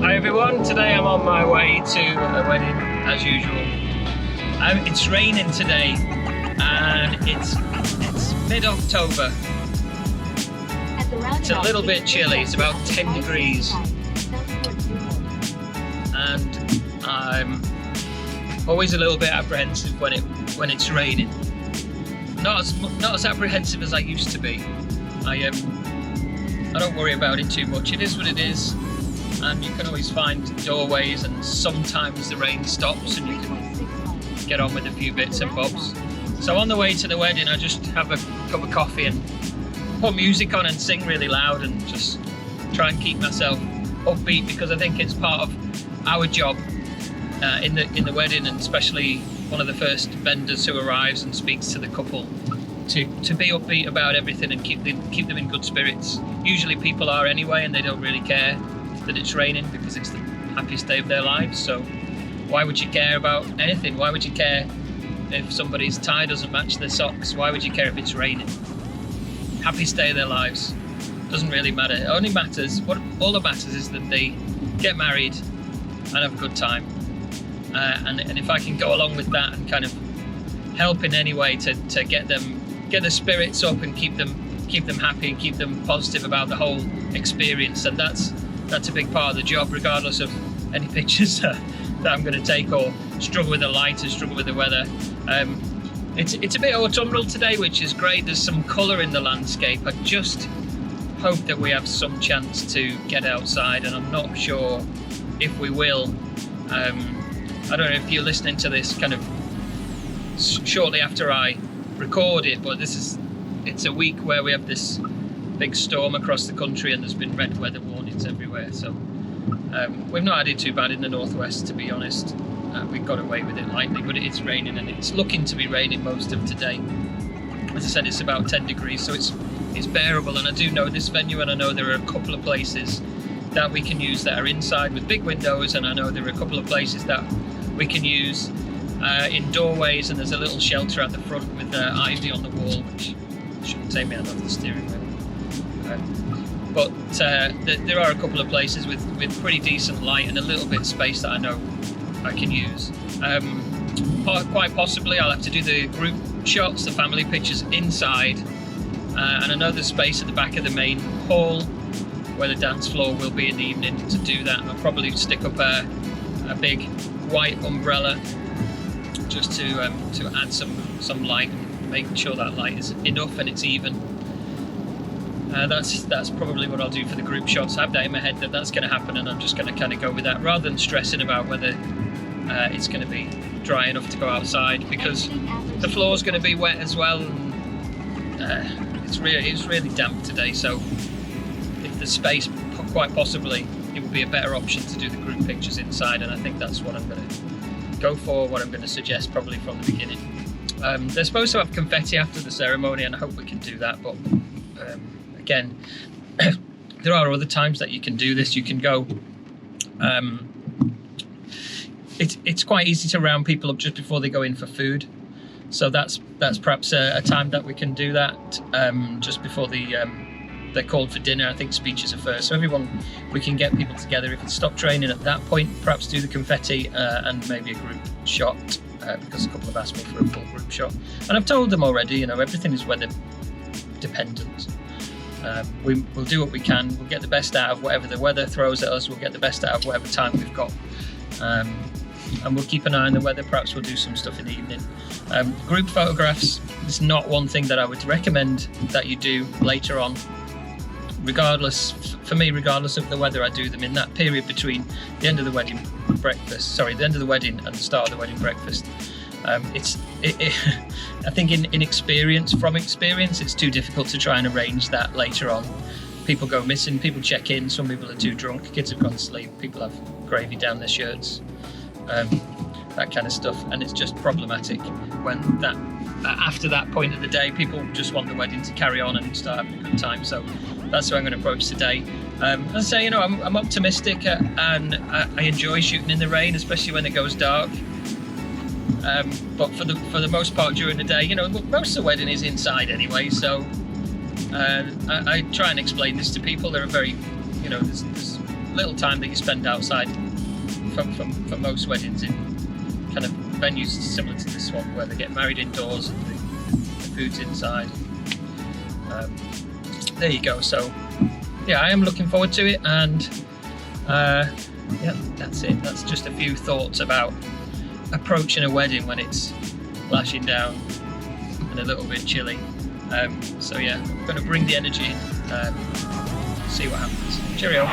Hi everyone, today I'm on my way to a wedding as usual. It's raining today and it's mid-October. It's a little bit chilly, it's about 10 degrees. And I'm always a little bit apprehensive when it's raining. Not as apprehensive as I used to be. I don't worry about it too much. It is what it is. And you can always find doorways, and sometimes the rain stops and you can get on with a few bits and bobs. So on the way to the wedding, I just have a cup of coffee and put music on and sing really loud and just try and keep myself upbeat, because I think it's part of our job in the wedding, and especially one of the first vendors who arrives and speaks to the couple, to be upbeat about everything and keep them in good spirits. Usually people are anyway, and they don't really care that it's raining because it's the happiest day of their lives. So why would you care about anything? Why would you care if somebody's tie doesn't match their socks? Why would you care if it's raining? Happiest day of their lives. Doesn't really matter. It only matters, all that matters is that they get married and have a good time. And if I can go along with that and kind of help in any way to get their spirits up and keep them happy and keep them positive about the whole experience, and that's a big part of the job, regardless of any pictures that I'm going to take or struggle with the light or struggle with the weather. It's a bit autumnal today, which is great. There's some colour in the landscape. I just hope that we have some chance to get outside, and I'm not sure if we will. I don't know if you're listening to this kind of shortly after I record it, but it's a week where we have this big storm across the country, and there's been red weather warnings everywhere. So we've not had it too bad in the northwest, to be honest. We got away with it lightly, but it's raining, and it's looking to be raining most of today. As I said, it's about 10 degrees, so it's bearable. And I do know this venue, and I know there are a couple of places that we can use that are inside with big windows, and I know there are a couple of places that we can use in doorways, and there's a little shelter at the front with ivy on the wall, which shouldn't take me out of the steering wheel. But there are a couple of places with pretty decent light and a little bit of space that I know I can use. Quite possibly I'll have to do the group shots, the family pictures inside, and I know there's space at the back of the main hall where the dance floor will be in the evening to do that. I'll probably stick up a big white umbrella just to add some light, and make sure that light is enough and it's even. That's probably what I'll do for the group shots. I have that in my head that that's going to happen, and I'm just going to kind of go with that rather than stressing about whether it's going to be dry enough to go outside, because the floor's going to be wet as well, and it's really damp today. So if there's space, quite possibly it would be a better option to do the group pictures inside, and I think that's what I'm going to go for, what I'm going to suggest probably from the beginning. They're supposed to have confetti after the ceremony, and I hope we can do that, but again, there are other times that you can do this. You can go, it's quite easy to round people up just before they go in for food, so that's perhaps a time that we can do that, just before they're called for dinner. I think speeches are first, so everyone, we can get people together. If it's stop training at that point, perhaps do the confetti and maybe a group shot, because a couple have asked me for a full group shot, and I've told them already, everything is weather dependent. We'll do what we can. We'll get the best out of whatever the weather throws at us. We'll get the best out of whatever time we've got, and we'll keep an eye on the weather. Perhaps we'll do some stuff in the evening. Group photographs is not one thing that I would recommend that you do later on. Regardless of the weather, I do them in that period between the end of the wedding breakfast. The end of the wedding and the start of the wedding breakfast. I think from experience, it's too difficult to try and arrange that later on. People go missing, people check in, some people are too drunk, kids have gone to sleep, people have gravy down their shirts, that kind of stuff, and it's just problematic when after that point of the day, people just want the wedding to carry on and start having a good time. So that's how I'm going to approach today. As I say, I'm optimistic, and I enjoy shooting in the rain, especially when it goes dark. But for the most part during the day, most of the wedding is inside anyway, so I try and explain this to people. There are very you know, there's little time that you spend outside for most weddings in kind of venues similar to this one, where they get married indoors and the food's inside. There you go. So yeah, I am looking forward to it, and yeah, that's it. That's just a few thoughts about approaching a wedding when it's lashing down and a little bit chilly. So yeah, I'm going to bring the energy in, see what happens. Cheerio.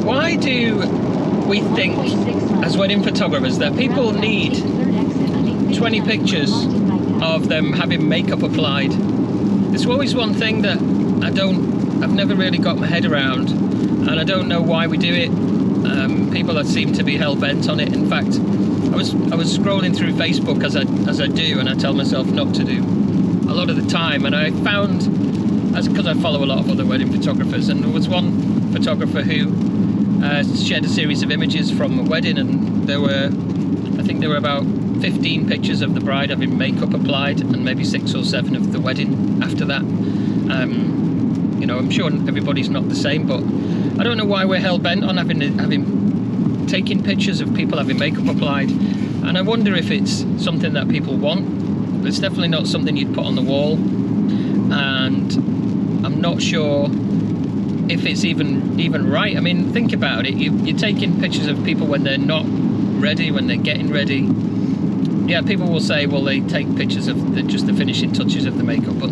Why do we think, as wedding photographers, that people need 20 pictures of them having makeup applied? There's always one thing that I've never really got my head around, and I don't know why we do it. people that seem to be hell-bent on it. In fact, I was scrolling through Facebook as I do, and I tell myself not to do a lot of the time, and I found, because I follow a lot of other wedding photographers, and there was one photographer who shared a series of images from a wedding, and I think there were about 15 pictures of the bride having makeup applied, and maybe 6 or 7 of the wedding after that. You know, I'm sure everybody's not the same, but I don't know why we're hell-bent on taking pictures of people having makeup applied, and I wonder if it's something that people want. It's definitely not something you'd put on the wall, and I'm not sure if it's even right. I mean, think about it. You're taking pictures of people when they're not ready, when they're getting ready. Yeah, people will say, well, they take pictures of just the finishing touches of the makeup, but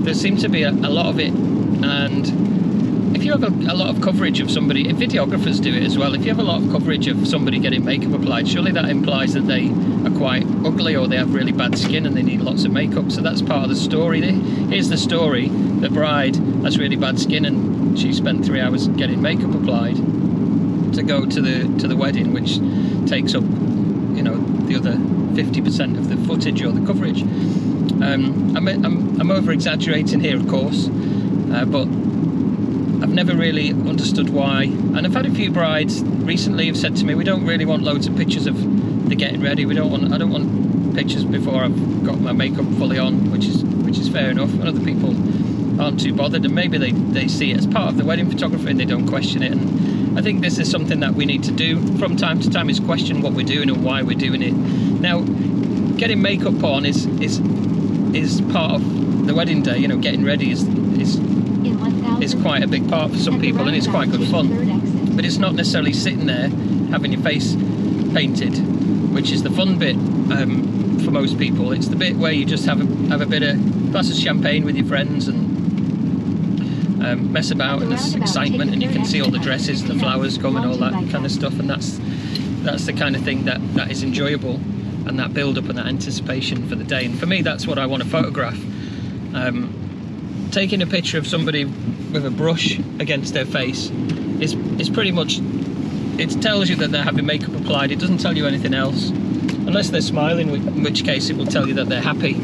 there seems to be a lot of it. And if you have a lot of coverage of somebody, if videographers do it as well, if you have a lot of coverage of somebody getting makeup applied, surely that implies that they are quite ugly, or they have really bad skin and they need lots of makeup. So that's part of the story. Here's the story: the bride has really bad skin and she spent 3 hours getting makeup applied to go to the wedding, which takes up, you know, the other 50% of the footage or the coverage. I'm over exaggerating here, of course, but I've never really understood why. And I've had a few brides recently who've said to me, we don't really want loads of pictures of the getting ready. I don't want pictures before I've got my makeup fully on, which is fair enough. And other people aren't too bothered, and maybe they see it as part of the wedding photography and they don't question it. And I think this is something that we need to do from time to time, is question what we're doing and why we're doing it. Now, getting makeup on is part of the wedding day. You know, getting ready is quite a big part for some people, and it's quite good fun. But it's not necessarily sitting there having your face painted, which is the fun bit for most people. It's the bit where you just have a bit of glass of champagne with your friends and mess about, and there's excitement, and you can see all the dresses and the flowers come and all that kind of stuff, and that's the kind of thing that is enjoyable, and that build up and that anticipation for the day. And for me, that's what I want to photograph. Taking a picture of somebody with a brush against their face is pretty much, it tells you that they're having makeup applied. It doesn't tell you anything else, unless they're smiling, in which case it will tell you that they're happy.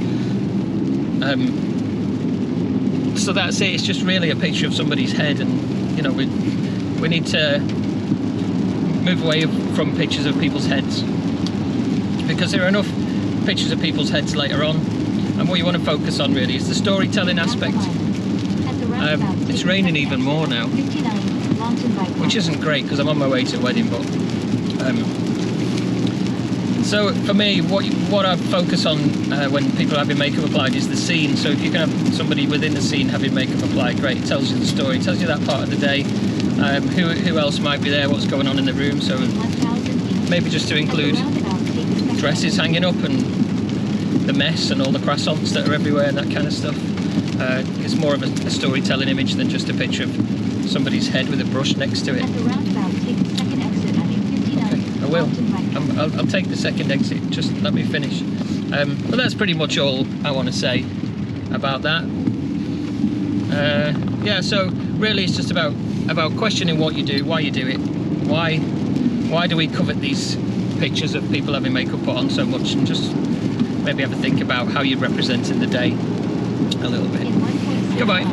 So that's it. It's just really a picture of somebody's head, and you know, we need to move away from pictures of people's heads, because there are enough pictures of people's heads later on, and what you want to focus on really is the storytelling aspect. It's raining even more now, which isn't great because I'm on my way to a wedding, but so for me, what I focus on when people are having makeup applied is the scene. So if you can have somebody within the scene having makeup applied, great. It tells you the story, it tells you that part of the day, who else might be there, what's going on in the room. So maybe just to include dresses hanging up and the mess and all the croissants that are everywhere and that kind of stuff. It's more of a storytelling image than just a picture of somebody's head with a brush next to it. Okay, I will. I'll take the second exit, just let me finish. But that's pretty much all I want to say about that. Yeah, so really it's just about questioning what you do, why you do it, why do we covet these pictures of people having makeup put on so much, and just maybe have a think about how you're representing the day a little bit. Goodbye.